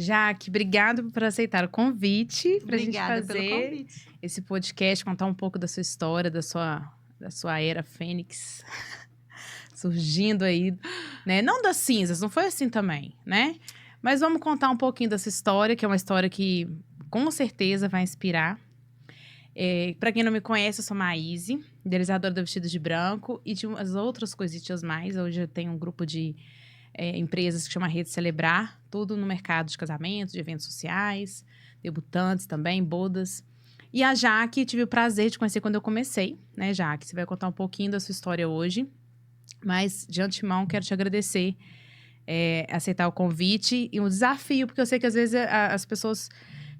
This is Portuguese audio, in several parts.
Jaque, obrigado por aceitar o convite para a gente Obrigada pelo fazer convite. esse podcast, contar um pouco da sua história, da sua era Fênix surgindo aí, né? Não das cinzas, não foi assim também, né? Mas vamos contar um pouquinho dessa história, que é uma história que com certeza vai inspirar. Para quem não me conhece, eu sou Maíse, idealizadora do Vestidos de Branco e de umas outras coisitas mais. Hoje eu tenho um grupo de empresas que chama Rede Celebrar, tudo no mercado de casamento, de eventos sociais, debutantes também, bodas. E a Jaque, tive o prazer de conhecer quando eu comecei, né, Jaque? Você vai contar um pouquinho da sua história hoje, mas de antemão quero te agradecer, aceitar o convite e um desafio, porque eu sei que às vezes as pessoas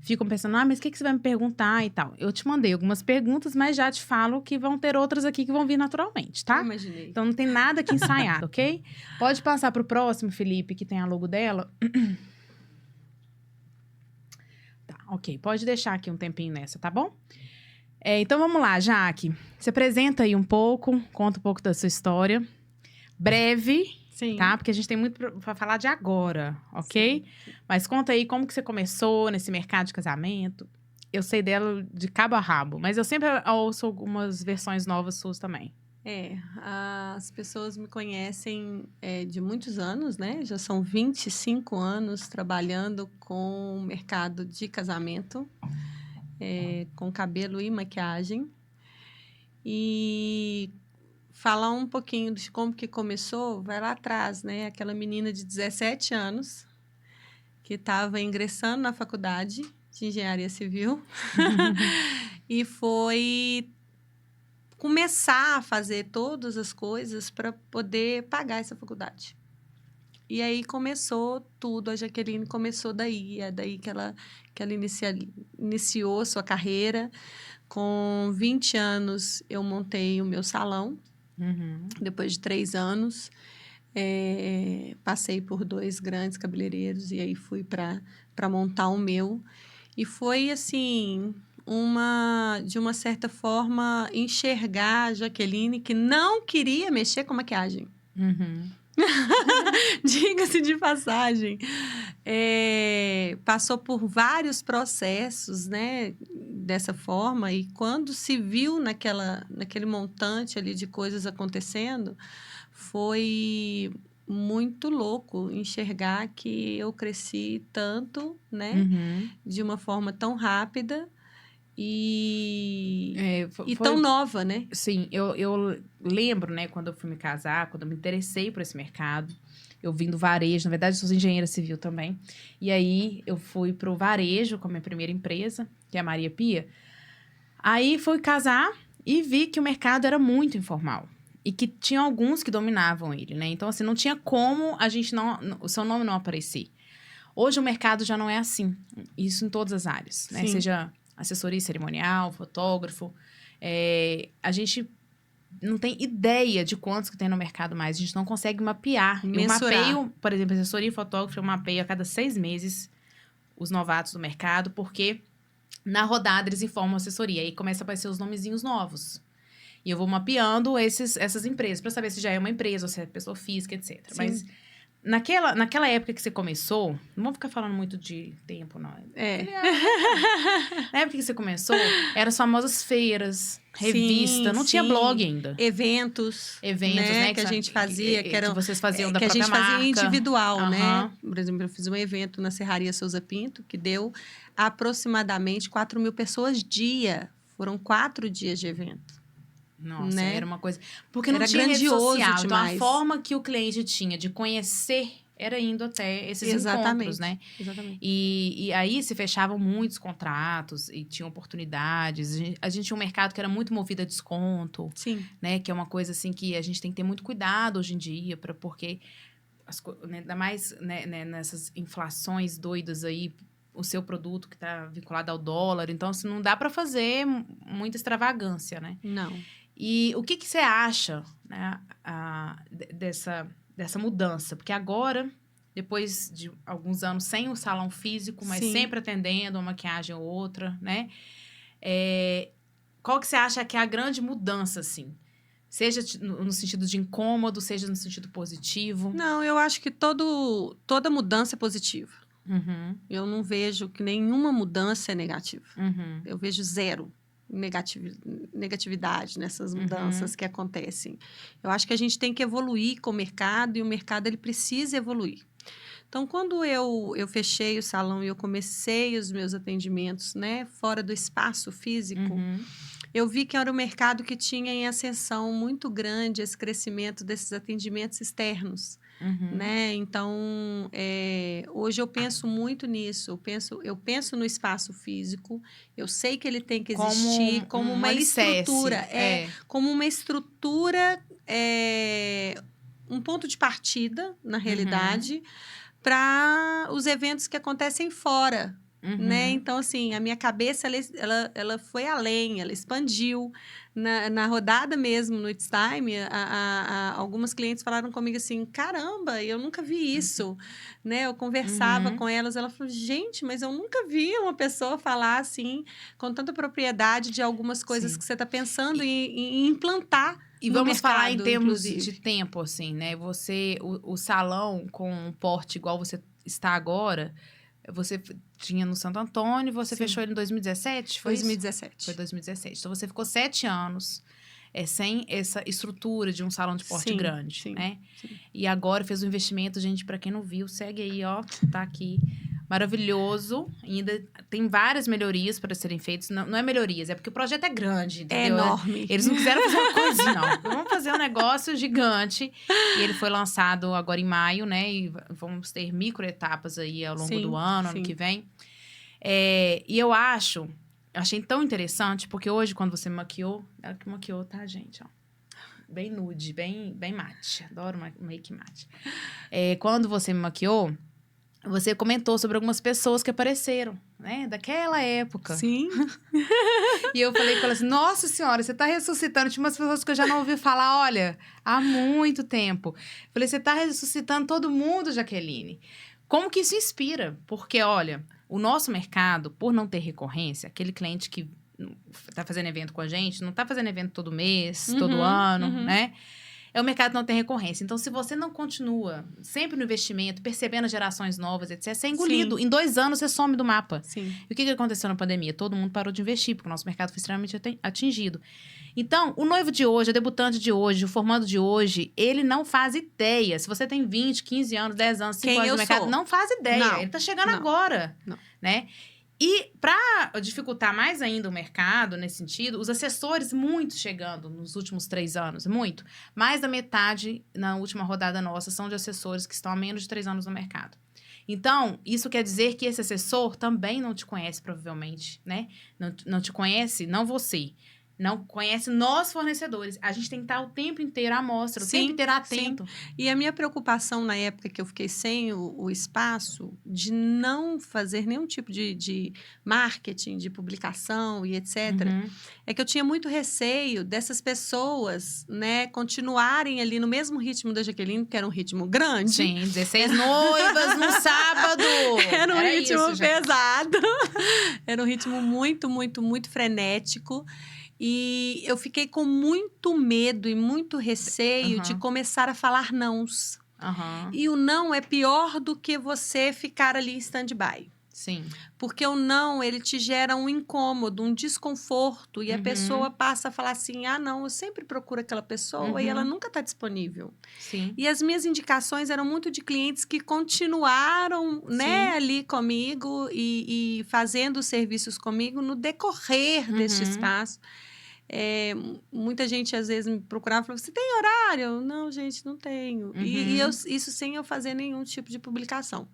ficam pensando, mas o que você vai me perguntar e tal. Eu te mandei algumas perguntas, mas já te falo que vão ter outras aqui que vão vir naturalmente, tá? Eu imaginei. Então não tem nada aqui ensaiado, ok? Pode passar pro próximo, Felipe, que tem a logo dela. Tá, ok. Pode deixar aqui um tempinho nessa, tá bom? Então vamos lá, Jaque. Se apresenta aí um pouco, conta um pouco da sua história. Breve, Sim. tá? Porque a gente tem muito pra falar de agora, ok? Sim. Mas conta aí como que você começou nesse mercado de casamento. Eu sei dela de cabo a rabo, mas eu sempre ouço algumas versões novas suas também. As pessoas me conhecem de muitos anos, né? Já são 25 anos trabalhando com o mercado de casamento, com cabelo e maquiagem. E falar um pouquinho de como que começou, vai lá atrás, né? Aquela menina de 17 anos que estava ingressando na faculdade de engenharia civil e foi começar a fazer todas as coisas para poder pagar essa faculdade. E aí começou tudo, a Jaqueline começou daí, é daí que ela iniciou sua carreira. Com 20 anos, eu montei o meu salão. Depois de 3 anos, passei por 2 grandes cabeleireiros e aí fui para montar o meu. E foi, assim, de uma certa forma, enxergar a Jaqueline que não queria mexer com maquiagem. Diga-se de passagem. Passou por vários processos, né, dessa forma, e quando se viu naquele montante ali de coisas acontecendo, foi muito louco enxergar que eu cresci tanto, né, de uma forma tão rápida e tão nova, né? Sim, eu lembro, né, quando eu fui me casar, quando eu me interessei por esse mercado, eu vim do varejo, na verdade, eu sou engenheira civil também. E aí, eu fui pro varejo com a minha primeira empresa, que é a Maria Pia. Aí, fui casar e vi que o mercado era muito informal. E que tinha alguns que dominavam ele, né? Então, assim, não tinha como o seu nome não aparecer. Hoje, o mercado já não é assim. Isso em todas as áreas, né? Sim. Seja assessoria cerimonial, fotógrafo. A gente não tem ideia de quantos que tem no mercado mais. A gente não consegue mapear. Mensurar. Eu mapeio, por exemplo, assessoria e fotógrafo, eu mapeio a cada 6 meses os novatos do mercado, porque na rodada eles informam a assessoria. Aí começa a aparecer os nomezinhos novos. E eu vou mapeando essas empresas, para saber se já é uma empresa, ou se é pessoa física, etc. Sim. Mas naquela época que você começou, não vou ficar falando muito de tempo, não. Na época que você começou, eram as famosas feiras, revista, não tinha blog ainda. Eventos, né? Que a gente fazia, que vocês faziam da que a própria gente fazia marca. individual, né? Por exemplo, eu fiz um evento na Serraria Souza Pinto, que deu aproximadamente 4.000 pessoas dia. Foram 4 dias de evento. Nossa, né? Era uma coisa... Porque não Era tinha rede grandioso social. demais. Então, a forma que o cliente tinha de conhecer era indo até esses encontros, né? Exatamente. E aí se fechavam muitos contratos e tinham oportunidades. A gente tinha um mercado que era muito movido a desconto. Sim. Né? Que é uma coisa assim que a gente tem que ter muito cuidado hoje em dia, porque ainda mais né, nessas inflações doidas aí, o seu produto que está vinculado ao dólar. Então, assim, não dá para fazer muita extravagância, né? Não. E o que você acha, né, dessa mudança? Porque agora, depois de alguns anos sem o salão físico, mas Sim. sempre atendendo uma maquiagem ou outra, né? Qual que você acha que é a grande mudança, assim? Seja no sentido de incômodo, seja no sentido positivo? Não, eu acho que toda mudança é positiva. Uhum. Eu não vejo que nenhuma mudança é negativa. Uhum. Eu vejo zero negatividade nessas mudanças que acontecem. Eu acho que a gente tem que evoluir com o mercado e o mercado ele precisa evoluir. Então, quando eu fechei o salão e eu comecei os meus atendimentos, né, fora do espaço físico, Uhum. eu vi que era um mercado que tinha em ascensão muito grande esse crescimento desses atendimentos externos. Uhum. Né? Então, hoje eu penso muito nisso. Eu penso no espaço físico. Eu sei que ele tem que existir como um uma alicerce. estrutura. Como uma estrutura, um ponto de partida, na realidade, para os eventos que acontecem fora. Né? Então, assim, a minha cabeça, ela foi além, ela expandiu. Na rodada mesmo, no It's Time, algumas clientes falaram comigo assim, caramba, eu nunca vi isso. Né? Eu conversava com elas, ela falou, gente, mas eu nunca vi uma pessoa falar assim, com tanta propriedade de algumas coisas Sim. que você está pensando em implantar. E no vamos mercado, falar em termos inclusive. de tempo, assim, né? O salão com um porte igual você está agora, você tinha no Santo Antônio, você Sim. fechou ele em 2017, foi 2017. isso? Foi 2017. Então, você ficou 7 anos sem essa estrutura de um salão de porte grande, né? Sim. E agora fez um investimento, gente, para quem não viu, segue aí, ó, tá aqui. Maravilhoso. Ainda tem várias melhorias para serem feitas. Não é melhorias, é porque o projeto é grande, entendeu? É enorme. Eles não quiseram fazer uma coisa, não. Vamos fazer um negócio gigante. E ele foi lançado agora em maio, né? E vamos ter microetapas aí ao longo do ano que vem. E eu achei tão interessante, porque hoje, quando você me maquiou, ela que maquiou, tá, gente? Ó. Bem nude, bem mate. Adoro make mate. Quando você me maquiou, você comentou sobre algumas pessoas que apareceram, né? Daquela época. Sim. E eu falei com ela assim, nossa senhora, você tá ressuscitando. Tinha umas pessoas que eu já não ouvi falar, olha, há muito tempo. Falei, você tá ressuscitando todo mundo, Jaqueline. Como que isso inspira? Porque, olha, o nosso mercado, por não ter recorrência, aquele cliente que tá fazendo evento com a gente, não tá fazendo evento todo mês, todo ano, né? O mercado que não tem recorrência. Então, se você não continua sempre no investimento, percebendo gerações novas, etc., você é engolido. Sim. Em 2 anos, você some do mapa. Sim. E o que aconteceu na pandemia? Todo mundo parou de investir, porque o nosso mercado foi extremamente atingido. Então, o noivo de hoje, a debutante de hoje, o formando de hoje, ele não faz ideia. Se você tem 20, 15 anos, 10 anos, 5 anos no mercado, não faz ideia. Não. Ele tá chegando agora. Não. Né? E para dificultar mais ainda o mercado, nesse sentido, os assessores muito chegando nos últimos 3 anos, muito. Mais da metade, na última rodada nossa, são de assessores que estão há menos de 3 anos no mercado. Então, isso quer dizer que esse assessor também não te conhece, provavelmente, né? Não te conhece, não você. Não conhece nós, fornecedores. A gente tem que estar o tempo inteiro à mostra, o tempo inteiro atento. Sim. E a minha preocupação na época que eu fiquei sem o espaço, de não fazer nenhum tipo de marketing, de publicação e etc., é que eu tinha muito receio dessas pessoas, né, continuarem ali no mesmo ritmo da Jaqueline, que era um ritmo grande. Sim, 16 noivas no sábado. Era um ritmo pesado. Era um ritmo muito, muito, muito frenético. E eu fiquei com muito medo e muito receio de começar a falar nãos. E o não é pior do que você ficar ali em stand-by. Sim. Porque o não, ele te gera um incômodo, um desconforto. E a pessoa passa a falar assim, não, eu sempre procuro aquela pessoa e ela nunca está disponível. Sim. E as minhas indicações eram muito de clientes que continuaram, né, ali comigo e fazendo serviços comigo no decorrer deste espaço. Muita gente às vezes me procurava e falava, você tem horário? Não, gente, não tenho. Isso sem eu fazer nenhum tipo de publicação.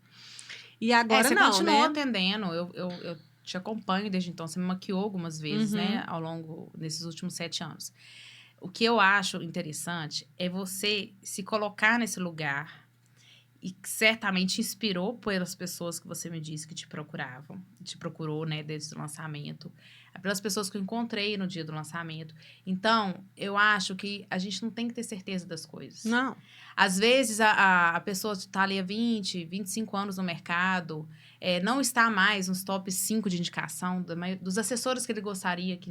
E agora você não, continuou né? atendendo. Eu te acompanho desde então. Você me maquiou algumas vezes, né? Ao longo desses últimos 7 anos. O que eu acho interessante é você se colocar nesse lugar e que certamente inspirou pelas pessoas que você me disse que te procurou, né, desde o lançamento, pelas pessoas que eu encontrei no dia do lançamento. Então, eu acho que a gente não tem que ter certeza das coisas. Não. Às vezes, a pessoa está ali há 20, 25 anos no mercado, não está mais nos top 5 de indicação dos assessores que ele gostaria que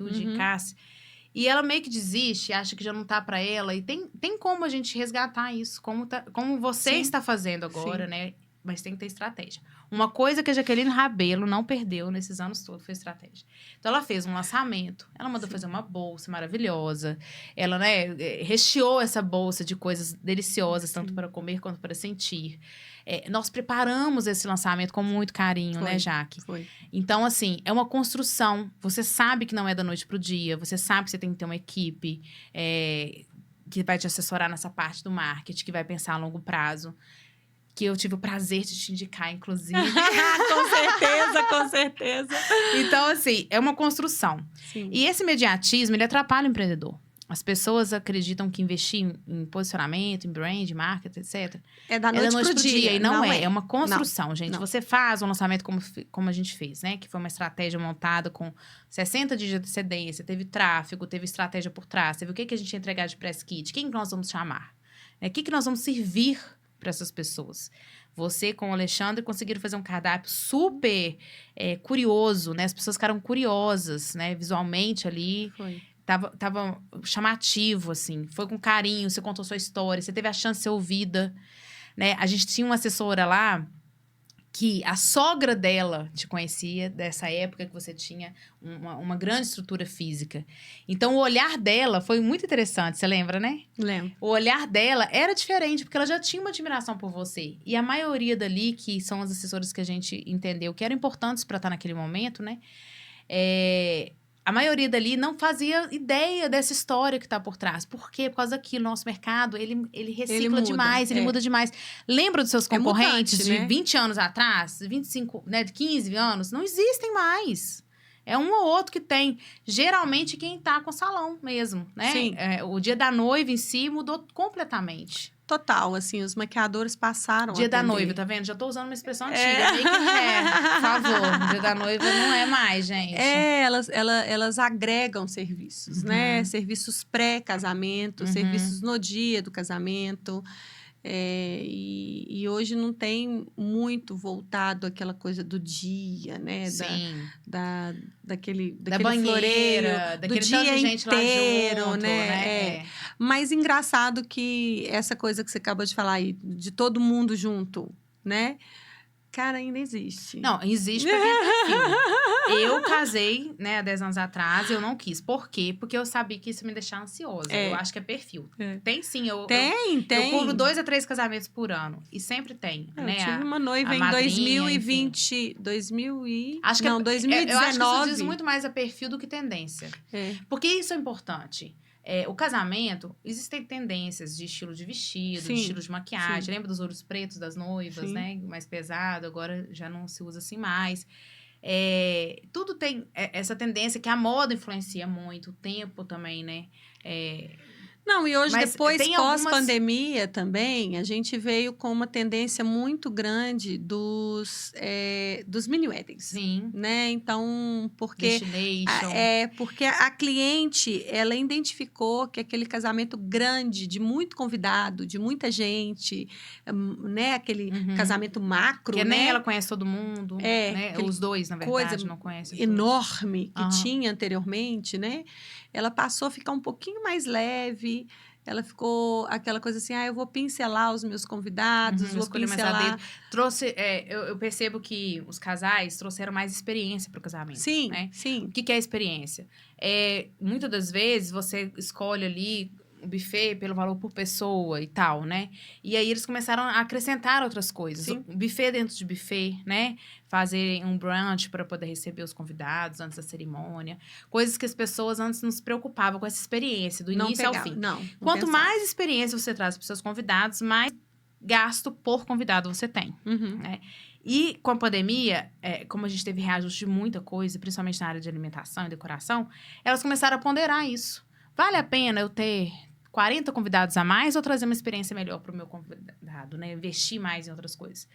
o indicasse. E ela meio que desiste, acha que já não tá para ela. E tem como a gente resgatar isso, como você está fazendo agora, né? mas tem que ter estratégia. Uma coisa que a Jaqueline Rabelo não perdeu nesses anos todos foi estratégia. Então, ela fez um lançamento, ela mandou fazer uma bolsa maravilhosa, ela, né, recheou essa bolsa de coisas deliciosas, tanto para comer quanto para sentir. Nós preparamos esse lançamento com muito carinho, né, Jaque? Foi. Então, assim, é uma construção. Você sabe que não é da noite pro dia, você sabe que você tem que ter uma equipe que vai te assessorar nessa parte do marketing, que vai pensar a longo prazo. Que eu tive o prazer de te indicar, inclusive. Com certeza, com certeza. Então, assim, é uma construção. Sim. E esse imediatismo, ele atrapalha o empreendedor. As pessoas acreditam que investir em posicionamento, em brand, marketing, etc. É da noite pro dia. E não é. É uma construção, não, gente. Não. Você faz um lançamento como a gente fez, né? Que foi uma estratégia montada com 60 dias de antecedência. Teve tráfego, teve estratégia por trás. Teve o que a gente ia entregar de press kit. Quem nós vamos chamar? O que nós vamos servir para essas pessoas? Você com o Alexandre conseguiram fazer um cardápio super curioso, né? As pessoas ficaram curiosas, né? Visualmente ali. Foi. Tava chamativo, assim. Foi com carinho, você contou sua história, você teve a chance de ser ouvida, né? A gente tinha uma assessora lá que a sogra dela te conhecia, dessa época que você tinha uma grande estrutura física. Então, o olhar dela foi muito interessante, você lembra, né? Lembro. O olhar dela era diferente, porque ela já tinha uma admiração por você. E a maioria dali, que são as assessoras que a gente entendeu que eram importantes para estar naquele momento, né? A maioria dali não fazia ideia dessa história que está por trás. Por quê? Por causa daquilo. Nosso mercado, ele recicla demais, ele muda demais. Lembra dos seus concorrentes mutante, né? de 20 anos atrás? 25, né? De 15 anos? Não existem mais. É um ou outro que tem. Geralmente, quem tá com salão mesmo, né? Sim. O dia da noiva em si mudou completamente. Total, assim, os maquiadores passaram Dia a da atender. noiva, tá vendo? Já tô usando uma expressão antiga. Meio que por favor. Dia da noiva não é mais, gente. Elas agregam serviços, né? Serviços pré-casamento, serviços no dia do casamento. E hoje não tem muito voltado àquela coisa do dia, né? Sim. Daquele da banheira, floreio, daquele do dia tanto de gente inteiro, lá junto, né? Mas engraçado que essa coisa que você acabou de falar aí, de todo mundo junto, né? Cara, ainda existe. Não, existe pra quem é perfil. Eu casei, né, há 10 anos atrás, e eu não quis. Por quê? Porque eu sabia que isso me deixava ansiosa. Eu acho que é perfil. Tem sim. Tem. Eu cubro 2 a 3 casamentos por ano. E sempre tem, né? Eu tive uma noiva em madrinha, 2020. Acho que 2019. Eu acho que isso diz muito mais a perfil do que tendência. Porque isso é importante. O casamento, existem tendências de estilo de vestido, de estilo de maquiagem. Lembra dos ouros pretos das noivas, né? Mais pesado, agora já não se usa assim mais. Tudo tem essa tendência que a moda influencia muito, o tempo também, né? Não, e hoje, Mas depois, tem pós-pandemia também, a gente veio com uma tendência muito grande dos mini-weddings. Sim. Né? Então, porque Destination. a cliente, ela identificou que aquele casamento grande, de muito convidado, de muita gente, né? Aquele casamento macro, que né? nem ela conhece todo mundo, né? Os dois, na verdade, não conhecem enorme que tinha anteriormente, né? Ela passou a ficar um pouquinho mais leve. Ela ficou aquela coisa assim, eu vou pincelar os meus convidados, vou pincelar. Trouxe, eu percebo que os casais trouxeram mais experiência para o casamento. Sim, né? sim. O que é experiência? Muitas das vezes, você escolhe ali o buffet pelo valor por pessoa e tal, né? E aí, eles começaram a acrescentar outras coisas. Sim. Buffet dentro de buffet, né? Fazer um brunch para poder receber os convidados antes da cerimônia. Coisas que as pessoas antes não se preocupavam com essa experiência, do início ao fim. Quanto mais experiência você traz para os seus convidados, mais gasto por convidado você tem. Né? E com a pandemia, como a gente teve reajuste de muita coisa, principalmente na área de alimentação e decoração, elas começaram a ponderar isso. Vale a pena eu ter 40 convidados a mais ou trazer uma experiência melhor para o meu convidado, né? Investir mais em outras coisas.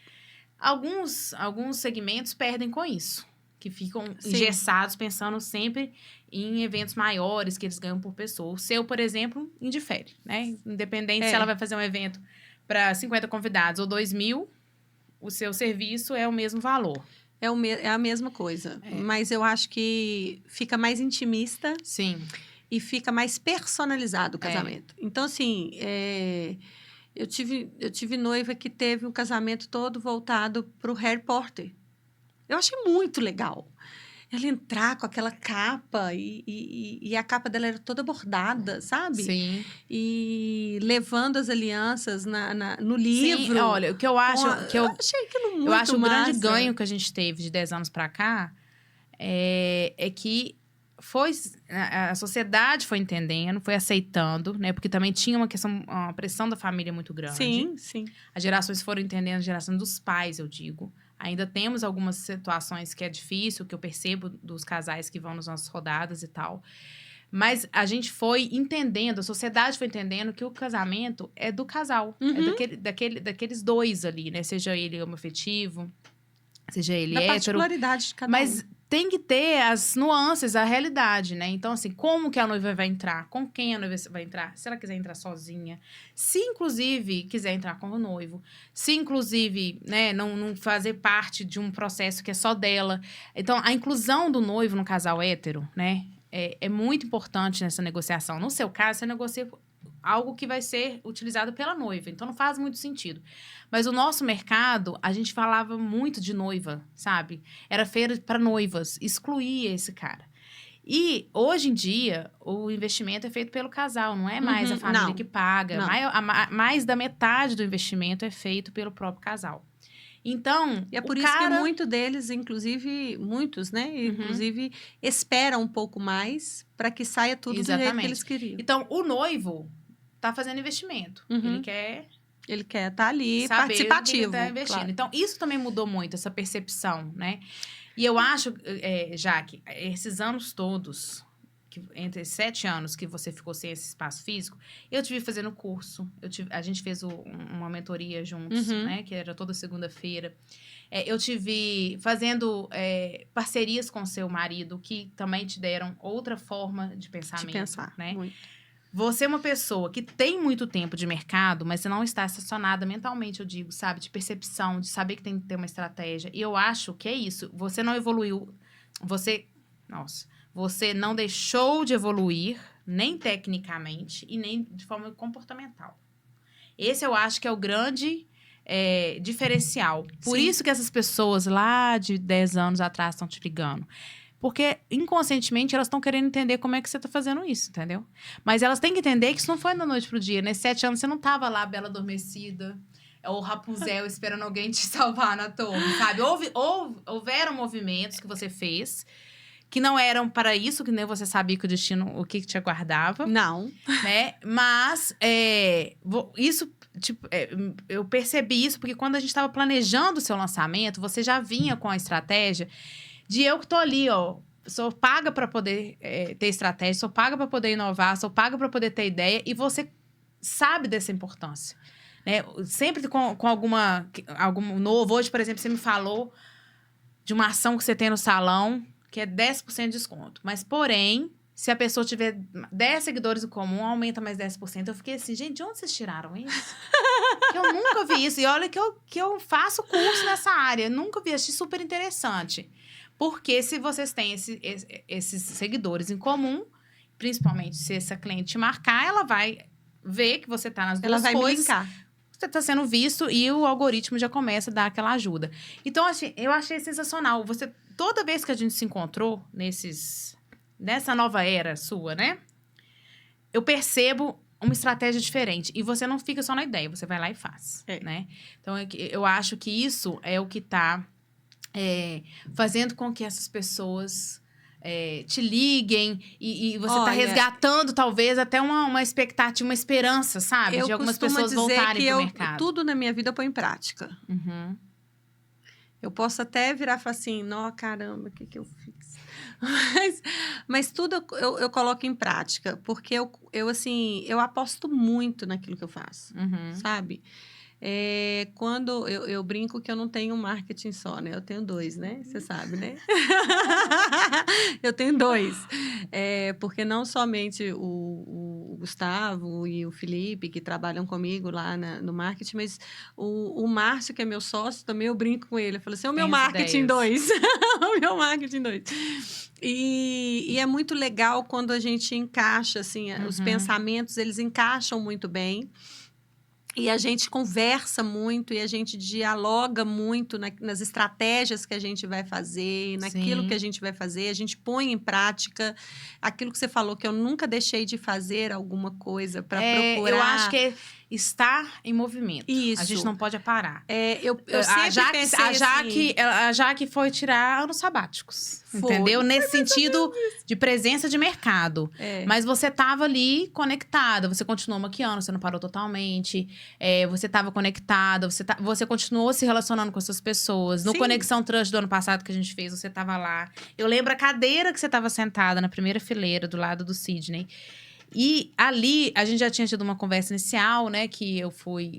Alguns segmentos perdem com isso, que ficam engessados pensando sempre em eventos maiores que eles ganham por pessoa. O seu, por exemplo, indifere, né? Independente se ela vai fazer um evento para 50 convidados ou 2.000, o seu serviço é o mesmo valor. É a mesma coisa, mas eu acho que fica mais intimista. Sim. E fica mais personalizado o casamento. Então, assim, Eu tive noiva que teve um casamento todo voltado para o Harry Potter. Eu achei muito legal. Ela entrar com aquela capa e a capa dela era toda bordada, sabe? Sim. E levando as alianças no livro. Sim, olha, o que eu acho... Eu achei aquilo muito eu acho massa. o grande ganho que a gente teve de 10 anos pra cá é que a sociedade foi entendendo, foi aceitando, né? Porque também tinha uma pressão da família muito grande. Sim, sim. As gerações foram entendendo, a geração dos pais, eu digo. Ainda temos algumas situações que é difícil, que eu percebo dos casais que vão nas nossas rodadas e tal. Mas a gente foi entendendo, a sociedade foi entendendo que o casamento é do casal. Uhum. É daqueles dois ali, né? Seja ele homoafetivo, seja ele Da hétero. particularidade de cada Mas tem que ter as nuances, a realidade, né? Então, assim, como que a noiva vai entrar? Com quem a noiva vai entrar? Se ela quiser entrar sozinha. Se, inclusive, quiser entrar com o noivo. Se, inclusive, né, não fazer parte de um processo que é só dela. Então, a inclusão do noivo no casal hétero, né? É muito importante nessa negociação. No seu caso, você negocia algo que vai ser utilizado pela noiva. Então, não faz muito sentido. Mas o nosso mercado, a gente falava muito de noiva, sabe? Era feira para noivas, excluía esse cara. E, hoje em dia, o investimento é feito pelo casal, não é mais a família que paga. Mais da metade do investimento é feito pelo próprio casal. Então, e é por isso que muito deles, inclusive, muitos, né? Inclusive, esperam um pouco mais para que saia tudo do jeito que eles queriam. Então, o noivo tá fazendo investimento. Ele quer estar ali, participativo. Ele tá investindo. Claro. Então, isso também mudou muito, essa percepção, né? E eu acho, Jaque, esses anos todos, entre 7 anos que você ficou sem esse espaço físico, eu tive fazendo curso. A gente fez uma mentoria juntos, né? Que era toda segunda-feira. Eu tive fazendo parcerias com o seu marido, que também te deram outra forma de pensamento. De pensar, né? Muito. Você é uma pessoa que tem muito tempo de mercado, mas você não está estacionada mentalmente, eu digo, sabe? De percepção, de saber que tem que ter uma estratégia. E eu acho que é isso. Você não evoluiu. Você não deixou de evoluir, nem tecnicamente e nem de forma comportamental. Esse eu acho que é o grande diferencial. Por isso que essas pessoas lá de 10 anos atrás estão te ligando. Porque, inconscientemente, elas estão querendo entender como é que você está fazendo isso, entendeu? Mas elas têm que entender que isso não foi da noite pro dia, né? 7 anos você não estava lá, bela adormecida, ou Rapunzel esperando alguém te salvar na torre, sabe? Houveram movimentos que você fez que não eram para isso, que nem você sabia que o destino, o que te aguardava. Não. Né? Mas isso, tipo, eu percebi isso porque quando a gente estava planejando o seu lançamento, você já vinha com a estratégia de eu que tô ali, ó. Sou paga para poder ter estratégia, sou paga para poder inovar, sou paga para poder ter ideia, e você sabe dessa importância. Né? Sempre com algum novo. Hoje, por exemplo, você me falou de uma ação que você tem no salão, que é 10% de desconto. Mas, porém, se a pessoa tiver 10 seguidores em comum, aumenta mais 10%. Eu fiquei assim, gente, de onde vocês tiraram isso? Que eu nunca vi isso. E olha que eu faço curso nessa área. Nunca vi, achei super interessante. Porque se vocês têm esses seguidores em comum, principalmente se essa cliente marcar, ela vai ver que você está nas duas coisas. Ela vai linkar. Você está sendo visto e o algoritmo já começa a dar aquela ajuda. Então, eu achei sensacional. Toda vez que a gente se encontrou nessa nova era sua, né? Eu percebo uma estratégia diferente. E você não fica só na ideia, você vai lá e faz, né? Então, eu acho que isso é o que está fazendo com que essas pessoas te liguem e você está resgatando, talvez, até uma expectativa, uma esperança, sabe? De algumas pessoas voltarem para o mercado. Tudo na minha vida eu ponho em prática. Uhum. Eu posso até virar e falar assim, não, caramba, o que eu fiz? Mas tudo eu coloco em prática, porque eu aposto muito naquilo que eu faço, sabe? Quando eu brinco que eu não tenho um marketing só, né? Eu tenho 2, né? Você sabe, né? Eu tenho 2. Porque não somente o Gustavo e o Felipe, que trabalham comigo lá no marketing, mas o Márcio, que é meu sócio, também eu brinco com ele. Eu falo assim, o meu marketing 2. O meu marketing 2. E é muito legal quando a gente encaixa, assim, os pensamentos, eles encaixam muito bem. E a gente conversa muito e a gente dialoga muito nas estratégias que a gente vai fazer, naquilo Sim. que a gente vai fazer, a gente põe em prática aquilo que você falou, que eu nunca deixei de fazer alguma coisa para procurar. Eu acho que é estar em movimento. A gente Isso. não pode parar. Eu sempre pensei assim... A Jaque foi tirar anos sabáticos, entendeu? Nesse sentido de presença de mercado. Mas você tava ali conectada, você continuou maquiando, você não parou totalmente. Você tava conectada, você continuou se relacionando com essas pessoas. No Sim. Conexão Trust do ano passado que a gente fez, você tava lá. Eu lembro a cadeira que você tava sentada na primeira fileira, do lado do Sidney. E ali, a gente já tinha tido uma conversa inicial, né? Que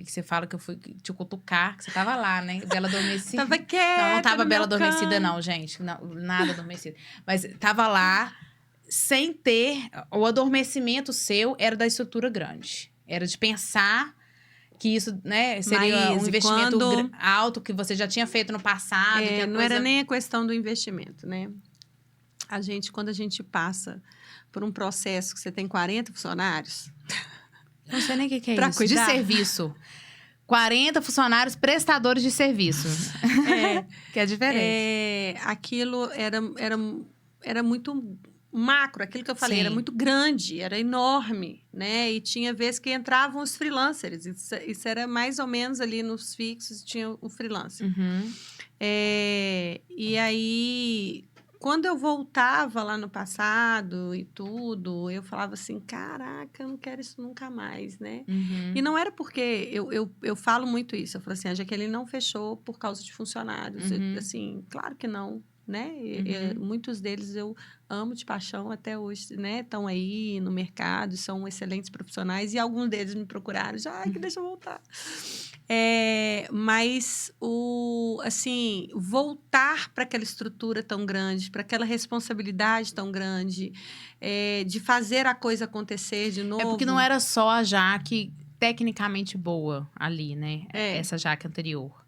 você fala que eu fui te cutucar, que você tava lá, né? Bela adormecida. Tava quieta. Não tava no bela meu adormecida, canto. não, gente. Não, nada adormecida. Mas tava lá, sem ter... O adormecimento seu era da estrutura grande. Era de pensar que isso, né, seria um Maíse, investimento alto que você já tinha feito no passado. Que a não coisa... era nem a questão do investimento, né? Quando a gente passa por um processo que você tem 40 funcionários... Não sei nem o que é pra isso. cuidar. De serviço. 40 funcionários prestadores de serviço. Que é diferente. Aquilo era muito macro, aquilo que eu falei, Sim. era muito grande, era enorme, né? E tinha vezes que entravam os freelancers. Isso era mais ou menos ali nos fixos, tinha o freelancer. Uhum. E aí, quando eu voltava lá no passado e tudo, eu falava assim, caraca, eu não quero isso nunca mais, né? Uhum. E não era porque... Eu falo muito isso. Eu falo assim, a Jaqueline não fechou por causa de funcionários. Uhum. Assim, claro que não, né? Uhum. Muitos deles eu amo de paixão até hoje, né? Estão aí no mercado, são excelentes profissionais. E alguns deles me procuraram, já, que deixa eu voltar. Mas assim, voltar para aquela estrutura tão grande, para aquela responsabilidade tão grande, de fazer a coisa acontecer de novo. É porque não era só a Jaque tecnicamente boa ali, né? Essa Jaque anterior.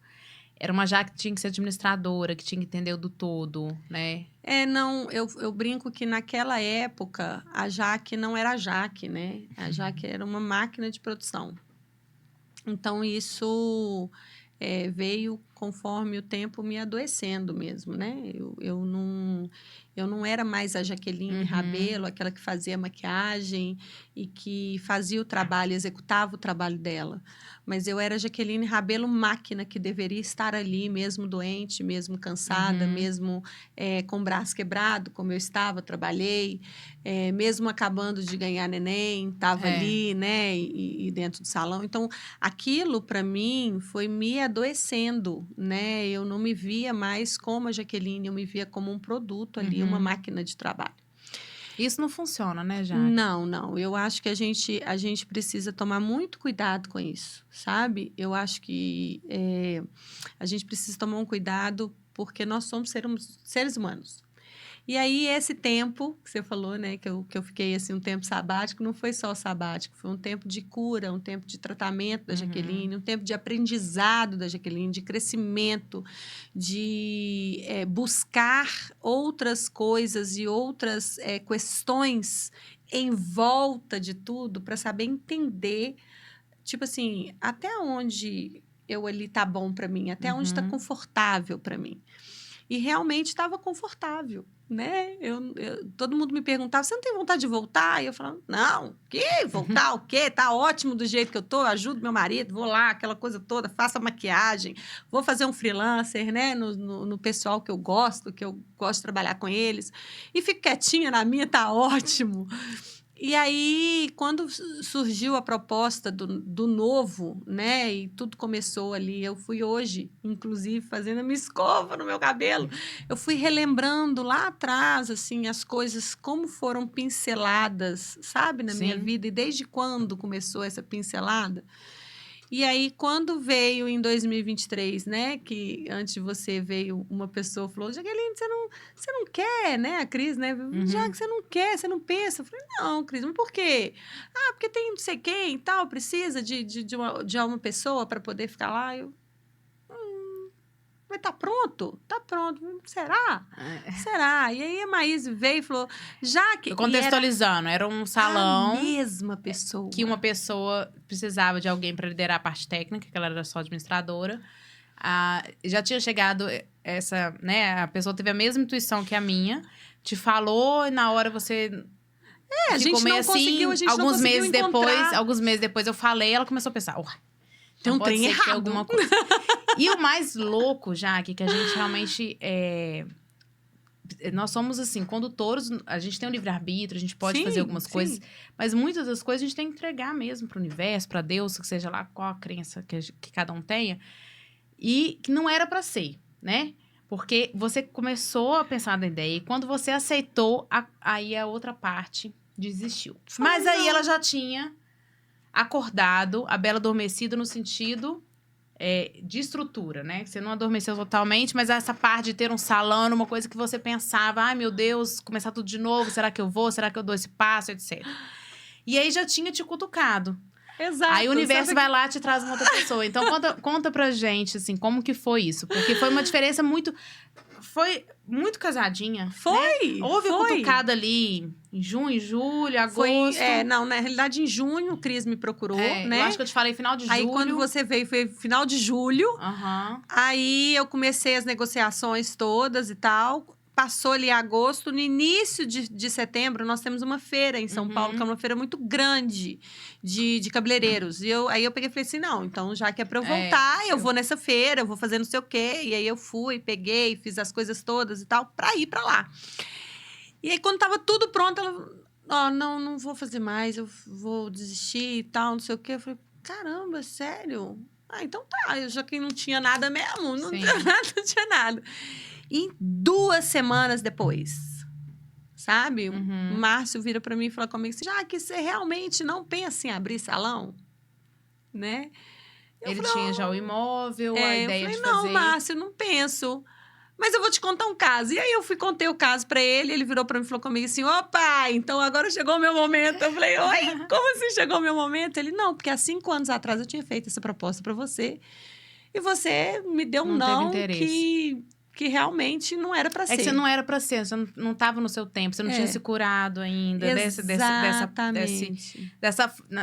Era uma Jaque que tinha que ser administradora, que tinha que entender o do todo, né? Não, eu brinco que naquela época a Jaque não era a Jaque, né? A Jaque era uma máquina de produção. Então, isso veio conforme o tempo me adoecendo mesmo, né? Eu não era mais a Jaqueline Rabelo, aquela que fazia maquiagem e que fazia o trabalho, executava o trabalho dela. Mas eu era a Jaqueline Rabelo máquina, que deveria estar ali, mesmo doente, mesmo cansada, mesmo com o braço quebrado, como eu estava, trabalhei, mesmo acabando de ganhar neném, estava ali, né? E dentro do salão. Então, aquilo, para mim, foi me adoecendo, né? Eu não me via mais como a Jaqueline, eu me via como um produto ali, uma máquina de trabalho. Isso não funciona, né, Jaque? Não. Eu acho que a gente precisa tomar muito cuidado com isso, sabe? Eu acho que a gente precisa tomar um cuidado porque nós somos seres humanos. E aí, esse tempo que você falou, né, que eu fiquei assim, um tempo sabático, não foi só sabático, foi um tempo de cura, um tempo de tratamento da Jaqueline, um tempo de aprendizado da Jaqueline, de crescimento, de buscar outras coisas e outras questões em volta de tudo para saber entender, tipo assim, até onde ali tá bom para mim, até onde está confortável para mim. E realmente estava confortável, né? Todo mundo me perguntava, você não tem vontade de voltar? E eu falava, não, voltar o quê? Tá ótimo do jeito que eu tô, ajudo meu marido, vou lá, aquela coisa toda, faço a maquiagem, vou fazer um freelancer, né? No pessoal que eu gosto de trabalhar com eles. E fico quietinha na minha, tá ótimo. E aí, quando surgiu a proposta do novo, né? E tudo começou ali. Eu fui hoje, inclusive, fazendo a minha escova no meu cabelo. Eu fui relembrando lá atrás, assim, as coisas como foram pinceladas, sabe? Na minha vida. E desde quando começou essa pincelada. E aí, quando veio em 2023, né? Que antes de você veio uma pessoa falou, Jaqueline, você não quer, né? A Cris, né? Já que você não quer, você não pensa. Eu falei, não, Cris, mas por quê? Porque tem não sei quem e tal, precisa de uma pessoa para poder ficar lá. mas tá pronto? Tá pronto. Será? Será? E aí a Maíse veio e falou, Jaque... Contextualizando, era um salão... A mesma pessoa. Que uma pessoa precisava de alguém para liderar a parte técnica, que ela era só administradora. Já tinha chegado essa, né? A pessoa teve a mesma intuição que a minha, te falou e na hora você a gente não conseguiu, a gente não conseguiu encontrar. Alguns meses depois eu falei, ela começou a pensar, tem um trem errado. Alguma coisa. E o mais louco, Jaque, que a gente realmente nós somos, assim, condutores, a gente tem um livre-arbítrio, a gente pode fazer algumas coisas, mas muitas das coisas a gente tem que entregar mesmo para o universo, para Deus, que seja lá qual a crença que cada um tenha, e que não era para ser, né? Porque você começou a pensar na ideia, e quando você aceitou, aí a outra parte desistiu. Mas aí ela já tinha acordado, a Bela adormecida no sentido... de estrutura, né? Você não adormeceu totalmente, mas essa parte de ter um salão era uma coisa que você pensava, ai meu Deus, começar tudo de novo, será que eu vou? Será que eu dou esse passo, etc. E aí já tinha te cutucado. Exato. Aí o universo vai lá e te traz uma outra pessoa. Então conta pra gente, assim, como que foi isso? Porque foi uma diferença muito... Foi muito casadinha. Foi! Né? Houve cutucada ali em junho, julho, agosto. Não, na realidade, em junho, o Cris me procurou, né? Eu acho que eu te falei final de julho. Aí, quando você veio, foi final de julho. Uhum. Aí, eu comecei as negociações todas e tal. Passou ali agosto. No início de setembro, nós temos uma feira em São Paulo, que é uma feira muito grande de cabeleireiros. E aí, eu peguei e falei assim, não, então, já que é pra eu voltar, eu vou nessa feira, eu vou fazer não sei o quê. E aí, eu fui, peguei, fiz as coisas todas e tal, pra ir pra lá. E aí, quando tava tudo pronto, ela... não vou fazer mais, eu vou desistir e tal, não sei o quê. Eu falei, caramba, sério? Então tá, eu já que não tinha nada mesmo, não tinha nada. E 2 semanas depois, sabe? O Márcio vira pra mim e fala comigo assim, já que você realmente não pensa em abrir salão, né? Ele tinha já o imóvel, a ideia de fazer... Não, Márcio, não penso. Mas eu vou te contar um caso. E aí, eu contei o caso pra ele, ele virou pra mim e falou comigo assim, opa, então agora chegou o meu momento. Eu falei, oi, como assim chegou o meu momento? Ele, não, porque há 5 anos atrás eu tinha feito essa proposta pra você. E você me deu um não que realmente não era pra ser. É que você não era pra ser, você não estava no seu tempo, você não tinha se curado ainda. Exatamente.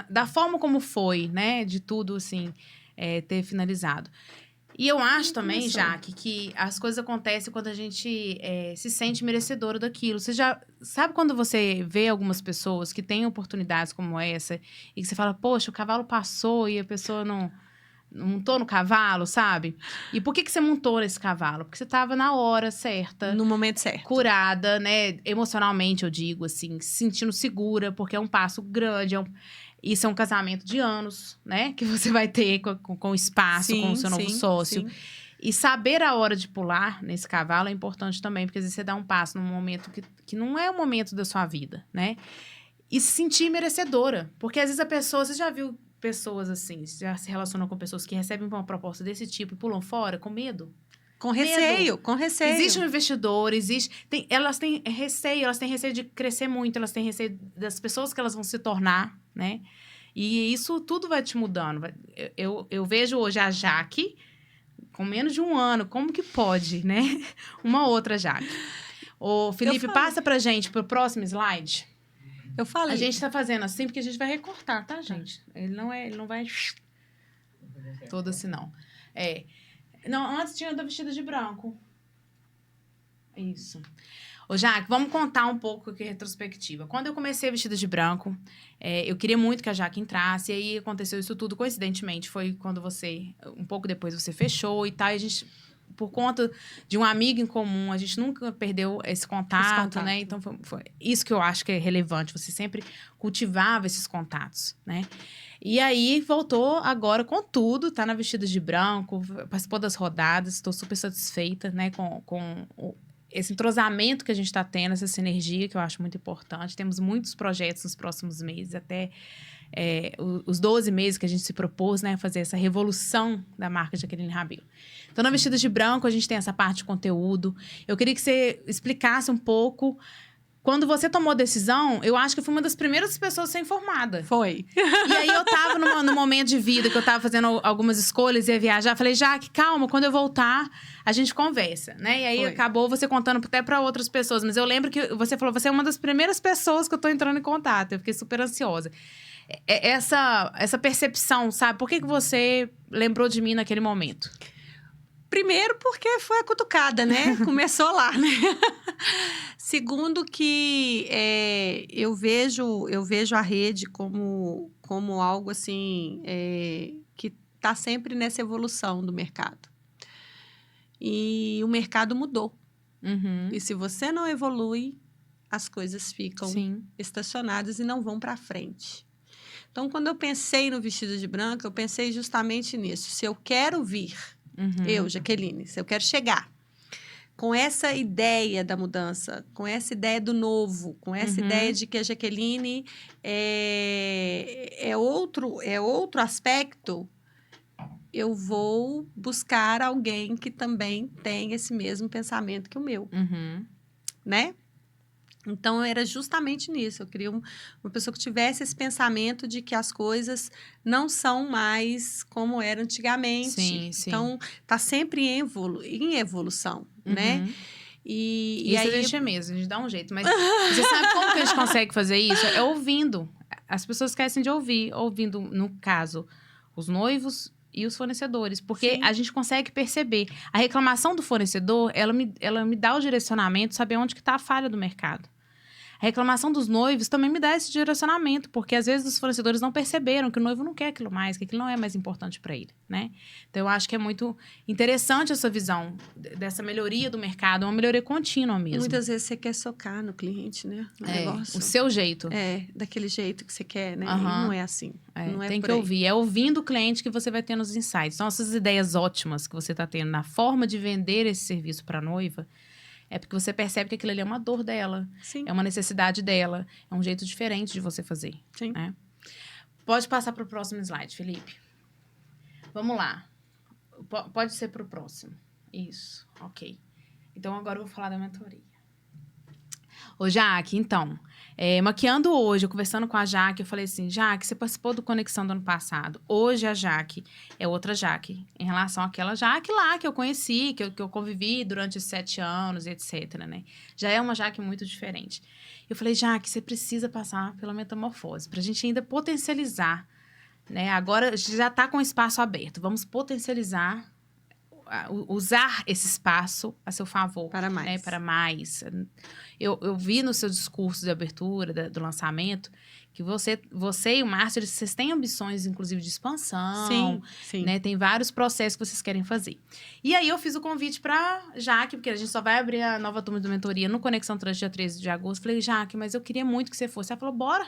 Da forma como foi, né? De tudo, assim, ter finalizado. E eu acho também, Jaque, que as coisas acontecem quando a gente se sente merecedora daquilo. Você já... Sabe quando você vê algumas pessoas que têm oportunidades como essa e que você fala, poxa, o cavalo passou e a pessoa não montou no cavalo, sabe? E por que você montou nesse cavalo? Porque você estava na hora certa. No momento certo. Curada, né? Emocionalmente, eu digo, assim, se sentindo segura, porque é um passo grande, Isso é um casamento de anos, né? Que você vai ter com o espaço, com o seu novo sócio. Sim. E saber a hora de pular nesse cavalo é importante também, porque às vezes você dá um passo num momento que não é o momento da sua vida, né? E se sentir merecedora. Porque às vezes a pessoa... Você já viu pessoas assim, já se relacionam com pessoas que recebem uma proposta desse tipo e pulam fora com medo? Com receio, com receio. Existe um investidor, elas têm receio de crescer muito, elas têm receio das pessoas que elas vão se tornar, né? E isso tudo vai te mudando. Eu vejo hoje a Jaque, com menos de 1 ano, como que pode, né? Uma outra Jaque. Ô, Felipe, passa pra gente pro próximo slide. Eu falei. A gente tá fazendo assim porque a gente vai recortar, tá, gente? Ele não vai... Todo assim, não. Não, antes tinha da vestida de branco. Isso. Ô, Jaque, vamos contar um pouco aqui a retrospectiva. Quando eu comecei vestida de branco, eu queria muito que a Jaque entrasse, e aí aconteceu isso tudo, coincidentemente, foi quando um pouco depois você fechou e tal, e a gente, por conta de um amigo em comum, a gente nunca perdeu esse contato, né? Então, foi isso que eu acho que é relevante, você sempre cultivava esses contatos, né? E aí, voltou agora com tudo, tá na vestida de branco, participou das rodadas, estou super satisfeita, né, com esse entrosamento que a gente está tendo, essa sinergia que eu acho muito importante. Temos muitos projetos nos próximos meses, até os 12 meses que a gente se propôs, né, fazer essa revolução da marca Jaqueline Rabelo. Então, na Vestida de Branco, a gente tem essa parte de conteúdo. Eu queria que você explicasse um pouco quando você tomou a decisão, eu acho que eu fui uma das primeiras pessoas a ser informada. Foi. E aí eu tava no momento de vida que eu tava fazendo algumas escolhas, ia viajar. Falei, Jaque, calma, quando eu voltar, a gente conversa, né? E aí Foi. acabou você contando até pra outras pessoas. Mas eu lembro que você falou, você é uma das primeiras pessoas que eu tô entrando em contato. Eu fiquei super ansiosa. Essa percepção, sabe? Por que você lembrou de mim naquele momento? Primeiro, porque foi a cutucada, né? Começou lá, né? Segundo, que eu vejo a rede como algo assim que está sempre nessa evolução do mercado. E o mercado mudou. Uhum. E se você não evolui, as coisas ficam Sim. estacionadas e não vão para frente. Então, quando eu pensei no vestido de branco, eu pensei justamente nisso. Se eu quero vir, eu, Jaqueline, se eu quero chegar com essa ideia da mudança, com essa ideia do novo, com essa ideia de que a Jaqueline é outro aspecto, eu vou buscar alguém que também tem esse mesmo pensamento que o meu, né? Então, era justamente nisso. Eu queria uma pessoa que tivesse esse pensamento de que as coisas não são mais como era antigamente. Sim, sim. Então, tá sempre em evolução, né? E isso aí... a gente é mesmo, a gente dá um jeito. Mas você sabe como que a gente consegue fazer isso? É ouvindo. As pessoas esquecem de ouvir. Ouvindo, no caso, os noivos e os fornecedores. Porque Sim. a gente consegue perceber. A reclamação do fornecedor, ela me dá o direcionamento, saber onde que tá a falha do mercado. A reclamação dos noivos também me dá esse direcionamento, porque às vezes os fornecedores não perceberam que o noivo não quer aquilo mais, que aquilo não é mais importante para ele, né? Então, eu acho que é muito interessante essa visão dessa melhoria do mercado, uma melhoria contínua mesmo. Muitas vezes você quer socar no cliente, né? O seu jeito. Daquele jeito que você quer, né? E não é assim. Não é tem por que aí. ouvir. É ouvindo o cliente que você vai tendo os insights. Então, essas ideias ótimas que você está tendo na forma de vender esse serviço para a noiva, é porque você percebe que aquilo ali é uma dor dela. Sim. É uma necessidade dela. É um jeito diferente de você fazer. Sim. Né? Pode passar para o próximo slide, Felipe. Vamos lá. Pode ser para o próximo. Isso. Ok. Então, agora eu vou falar da mentoria. Ô, Jaque, então... maquiando hoje, eu conversando com a Jaque, eu falei assim, Jaque, você participou do Conexão do ano passado. Hoje a Jaque é outra Jaque, em relação àquela Jaque lá que eu conheci, que eu convivi durante esses 7 anos, etc, né? Já é uma Jaque muito diferente. Eu falei, Jaque, você precisa passar pela metamorfose, pra gente ainda potencializar, né? Agora já tá com o espaço aberto, vamos potencializar, usar esse espaço a seu favor. Para mais. Né? Para mais. Eu vi no seu discurso de abertura do lançamento que você e o Márcio, vocês têm ambições, inclusive, de expansão. Sim, sim. Né? Tem vários processos que vocês querem fazer. E aí, eu fiz o convite para Jaque, porque a gente só vai abrir a nova turma de mentoria no Conexão Trans, dia 13 de agosto. Falei, Jaque, mas eu queria muito que você fosse. Ela falou, bora.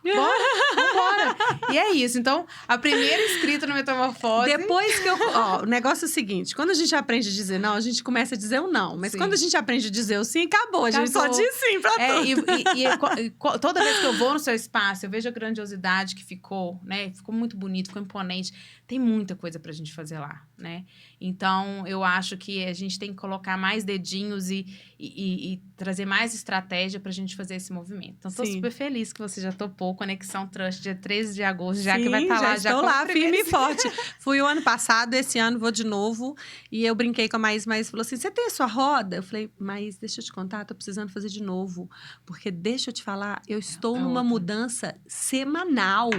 Vambora. E é isso. Então, a primeira inscrita no Metamorfose... Depois que o negócio é o seguinte. Quando a gente aprende a dizer não, a gente começa a dizer o não. Mas quando a gente aprende a dizer o sim, acabou. A gente só diz sim pra tudo. Toda vez que eu vou no seu espaço, eu vejo a grandiosidade que ficou, né? Ficou muito bonito, ficou imponente. Tem muita coisa pra gente fazer lá, né? Então, eu acho que a gente tem que colocar mais dedinhos e trazer mais estratégia pra gente fazer esse movimento. Então, tô super feliz que você já topou Conexão Trust, dia 13 de agosto, já que vai estar lá. Já estou lá, firme e forte. Fui o ano passado, esse ano vou de novo. E eu brinquei com a Maís falou assim, você tem a sua roda? Eu falei, Maís, deixa eu te contar, tô precisando fazer de novo. Porque, deixa eu te falar, eu estou numa mudança semanal.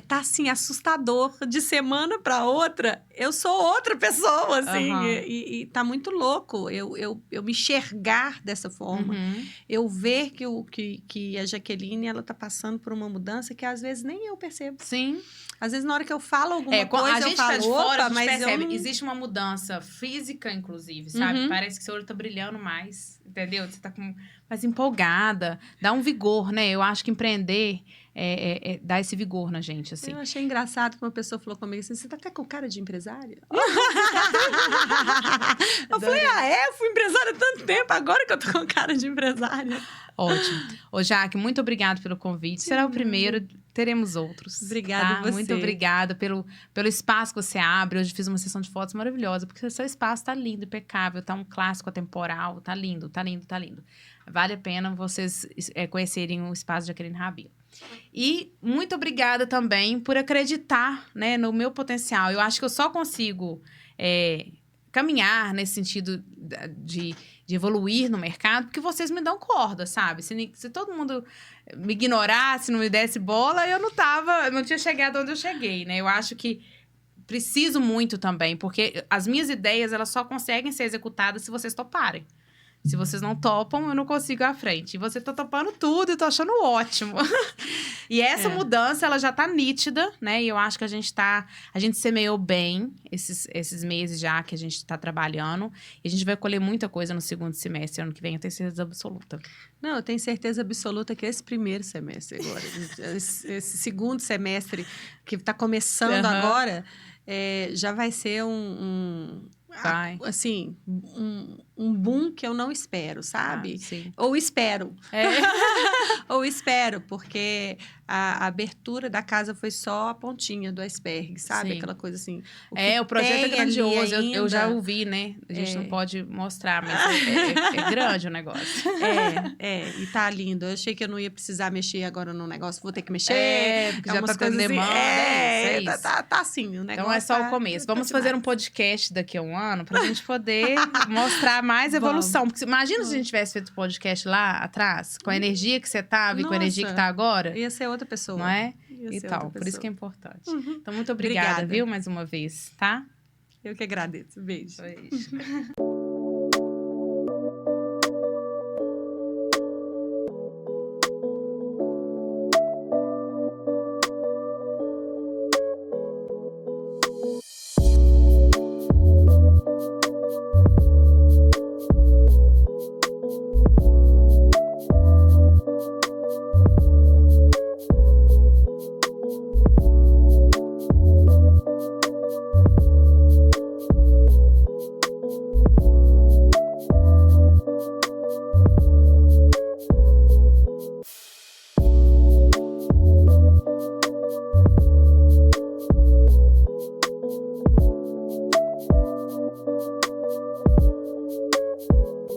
Tá, assim, assustador. De semana para outra, eu sou outra pessoa, assim. E tá muito louco eu me enxergar dessa forma. Eu ver que a Jaqueline, ela tá passando por uma mudança que às vezes nem eu percebo. Sim. Às vezes, na hora que eu falo alguma coisa, a gente eu falo, tá de fora, a gente mas percebe. não... Existe uma mudança física, inclusive, sabe? Parece que seu olho tá brilhando mais, entendeu? Você tá mais empolgada, dá um vigor, né? Eu acho que empreender dá esse vigor na gente, assim. Eu achei engraçado que uma pessoa falou comigo assim, você tá até com cara de empresária? Eu falei, eu fui empresária há tanto tempo, agora que eu tô com cara de empresária. Ótimo. Ô, Jaque, muito obrigada pelo convite. Será o primeiro, teremos outros. Obrigada tá? a você. Muito obrigada pelo espaço que você abre. Hoje fiz uma sessão de fotos maravilhosa, porque o seu espaço tá lindo, impecável, tá um clássico atemporal, tá lindo, tá lindo, tá lindo. Vale a pena vocês conhecerem o espaço de Jaqueline Rabelo. E muito obrigada também por acreditar, né, no meu potencial. Eu acho que eu só consigo caminhar nesse sentido de evoluir no mercado, porque vocês me dão corda, sabe? Se todo mundo me ignorasse, não me desse bola, eu não tinha chegado onde eu cheguei, né? Eu acho que preciso muito também, porque as minhas ideias, elas só conseguem ser executadas se vocês toparem. Se vocês não topam, eu não consigo ir à frente. E você tá topando tudo e tô achando ótimo. E essa mudança, ela já tá nítida, né? E eu acho que a gente semeou bem esses meses já que a gente tá trabalhando. E a gente vai colher muita coisa no segundo semestre, ano que vem, eu tenho certeza absoluta. Não, eu tenho certeza absoluta que esse primeiro semestre agora, esse segundo semestre que está começando agora, já vai ser assim, um boom que eu não espero, sabe? Sim. Ou espero. Ou espero, porque a abertura da casa foi só a pontinha do iceberg, sabe? Sim. Aquela coisa assim. O projeto é grandioso, eu já ouvi, né? A gente não pode mostrar, mas é grande o negócio. E tá lindo. Eu achei que eu não ia precisar mexer agora no negócio, vou ter que mexer. Porque já tá tendo demanda, é isso. Tá assim, o negócio. Então é só o começo. Vamos fazer um podcast daqui a um ano pra gente poder mostrar mais evolução. Porque imagina se a gente tivesse feito o podcast lá atrás, com a energia que você tava e com a energia que tá agora. Ia ser outra pessoa. Não é? E tal. Por isso que é importante. Então, muito obrigada, viu, mais uma vez, tá? Eu que agradeço. Beijo. Beijo.